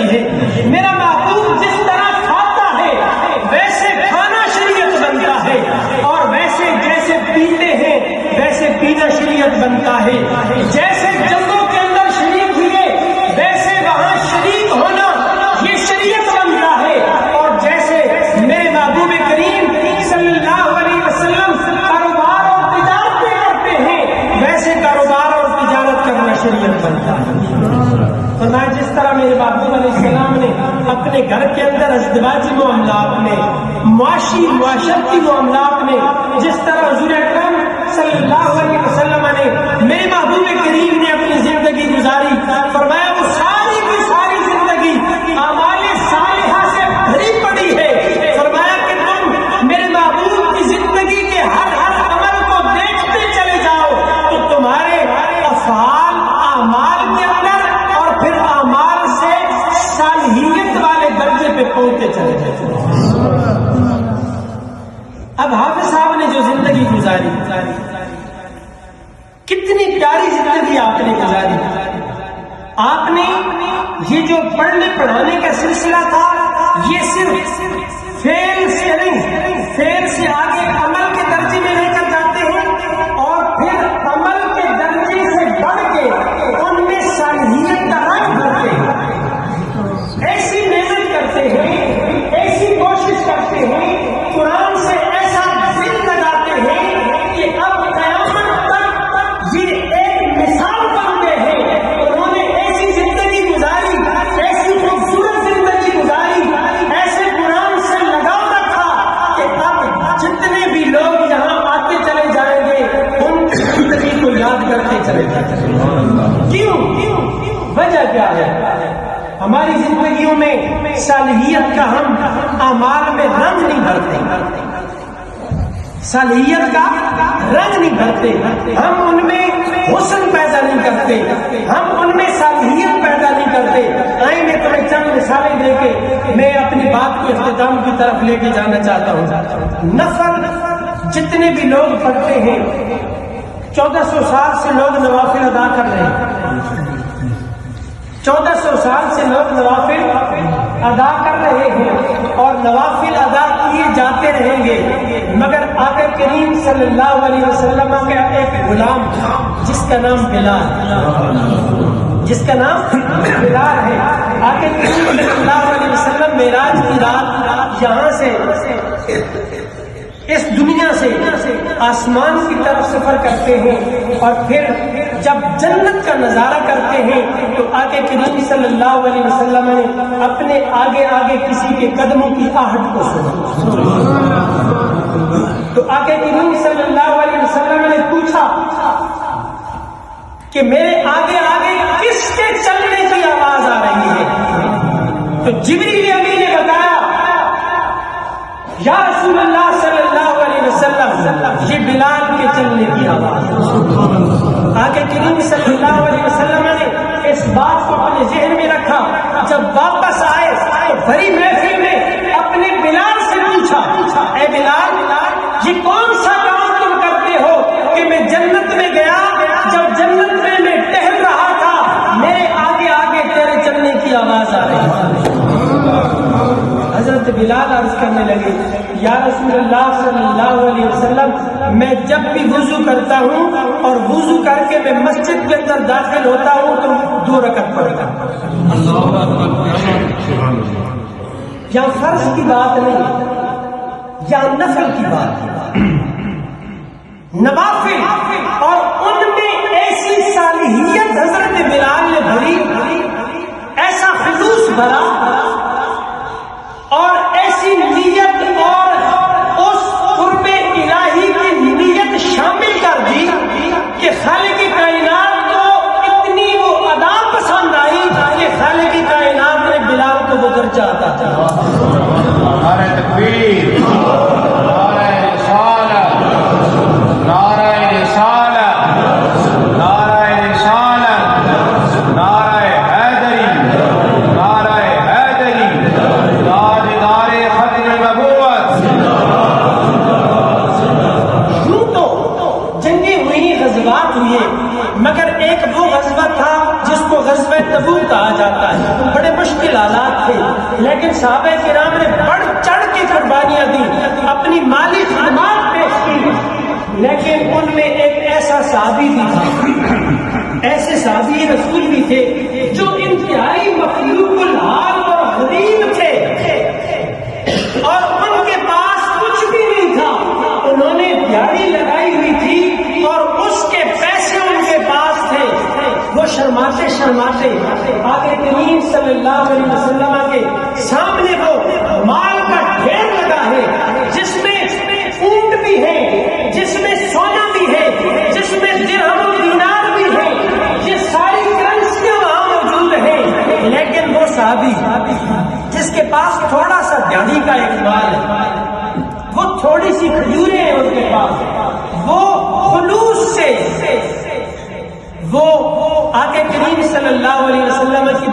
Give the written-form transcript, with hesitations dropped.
زندگی ہے۔ میرا محبوب جس طرح کھاتا ہے ویسے کھانا شریعت بنتا ہے، اور ویسے جیسے پیتے ہیں ویسے پینا شریعت بنتا ہے۔ جیسے جنگوں کے اندر شریک ہوئے ویسے وہاں شریک ہونا یہ شریعت بنتا ہے، اور جیسے میرے محبوب کریم صلی اللہ علیہ وسلم کاروبار اور تجارت کرتے ہیں ویسے کاروبار اور تجارت کرنا شریعت بنتا ہے۔ فرمایا جس طرح میرے محبوب علیہ السلام نے اپنے گھر کے اندر ازدواجی معاملات میں، معاشرتی معاملات میں جس طرح حضور اکرم صلی اللہ علیہ وسلم نے میرے محبوب کریم نے اپنی زندگی گزاری، فرمایا وہ ساری کی ساری زندگی اعمال صالحہ سے بھری پڑی ہے۔ فرمایا کہ تم میرے محبوب کی زندگی کے ہر عمل کو دیکھتے چلے جاؤ تو تمہارے افعال اعمال کے اندر اور پھر اعمال سے صالحیت والے درجے پہ پہنچتے چلے جاؤ۔ اب حافظ صاحب نے جو زندگی گزاری، کتنی پیاری زندگی آپ نے گزاری۔ آپ نے یہ جو پڑھنے پڑھانے کا سلسلہ تھا یہ صرف فعل سے نہیں، فعل سے آگے عمل کے درجے میں لے کر جاتے ہیں، اور پھر عمل کے درجے سے بڑھ کے ان میں صالحیت کا رنگ بھرتے ہیں، ایسی محنت کرتے ہیں، ایسی کوشش کرتے ہیں، قرآن سے ایسا دل لگاتے ہیں کہ اب قیامت تک یہ ایک مثال بن گئے ہیں۔ انہوں نے ایسی زندگی گزاری، ایسی خوبصورت زندگی گزاری، ایسے قرآن سے لگاؤ رکھا کہ اب جتنے بھی لوگ یہاں آتے چلے جائیں گے ان کی زندگی کو یاد کرتے چلے جائیں گے۔ کیوں؟ وجہ کیا ہے؟ ہماری زندگیوں میں صالحیت کا ہم اعمال میں رنگ نہیں بھرتے، صالحیت کا رنگ نہیں بھرتے، ہم ان میں حسن پیدا نہیں کرتے، ہم ان میں صالحیت پیدا نہیں کرتے۔ آئیں میں تمہیں چند مثالیں دے کے میں اپنی بات کو اختتام کی طرف لے کے جانا چاہتا ہوں۔ نفل جتنے بھی لوگ پڑھتے ہیں، 1400 سال سے لوگ نوافل ادا کر رہے ہیں، 1400 سال سے لوگ نوافل ادا کر رہے ہیں اور نوافل ادا کیے جاتے رہیں گے، مگر آقا کریم صلی اللہ علیہ وسلم کا ایک غلام جس کا نام بلال ہے، آقا کریم صلی اللہ علیہ وسلم معراج کی رات یہاں سے اس دنیا سے آسمان کی طرف سفر کرتے ہیں، اور پھر جب جنت کا نظارہ کرتے ہیں تو آقا کریم صلی اللہ علیہ وسلم نے اپنے آگے آگے کسی کے قدموں کی آہٹ کو سنا، تو آقا کریم صلی اللہ علیہ وسلم نے پوچھا کہ میرے آگے آگے کس کے چلنے کی آواز آ رہی ہے؟ تو جبریل امین نے بتایا یا رسول اللہ صلی اللہ علیہ وسلم یہ بلال کے چلنے کی آواز۔ آقا کریم صلی اللہ علیہ وسلم نے اس بات کو اپنے ذہن میں رکھا، جب واپس آئے تو بڑی محفل میں اپنے بلال سے پوچھا، اے بلال یہ کون سا کام تم کرتے ہو کہ میں جنت میں گیا، جب جنت میں ٹہل رہا تھا میرے آگے آگے تیرے چلنے کی آواز آ رہی تھی۔ حضرت بلال عرض کرنے لگے یا رسول اللہ صلی اللہ علیہ وسلم میں جب بھی وضو کرتا ہوں اور وضو کر کے میں مسجد کے اندر داخل ہوتا ہوں تو 2 رکعت پڑھتا ہوں۔ یہاں فرض کی بات نہیں، یہاں نفل کی بات ہے، نوافل، اور ان میں ایسی صالحیت حضرت بلال نے بھری، ایسا خلوص بھرا اور ایسی نیت اور اس قرب الہی کی نیت شامل کر دی کہ خالق کائنات کو اتنی وہ ادا پسند آئی کہ خالق کائنات نے بلال کو وہ درجہ عطا کیا۔ نعرہ تکبیر، نعرہ رسالت، نعرہ رسالت، نعرہ رسالت، نعرہ حیدری، نعرہ حیدری، تاجدار ختم نبوت۔ یوں تو جنگیں ہوئی، غزوات ہوئے، مگر ایک وہ غزوہ تھا جس کو غزوہ تبوک کہا جاتا ہے، بڑے مشکل حالات تھے، لیکن صحابہ کرام نے بڑھ چڑھ کے قربانیاں دی، اپنی مالی خدمات پیش کی، لیکن ان میں ایک ایسا صحابی بھی تھا، ایسے صحابی رسول بھی تھے جو انتہائی مخلوق الحال اور غریب تھے، اور ان کے پاس کچھ بھی نہیں تھا، انہوں نے دیہڑی لگائی ہوئی تھی اور اس کے پیسے ان کے پاس تھے، وہ شرماتے شرماتے آقا کریم صلی اللہ علیہ وسلم کے سامنے وہ مال کا ڈھیر لگا ہے، جس میں اونٹ بھی ہے، جس میں سونا بھی ہے، جس میں درہم و دینار بھی ہے، یہ ساری کرنسیاں وہاں موجود ہیں، لیکن وہ صحابی جس کے پاس تھوڑا سا دیہڑی کا ایک مال ہے، وہ تھوڑی سی کھجوریں ہیں ان کے پاس، وہ خلوص سے وہ آقا کریم صلی اللہ علیہ وسلم کی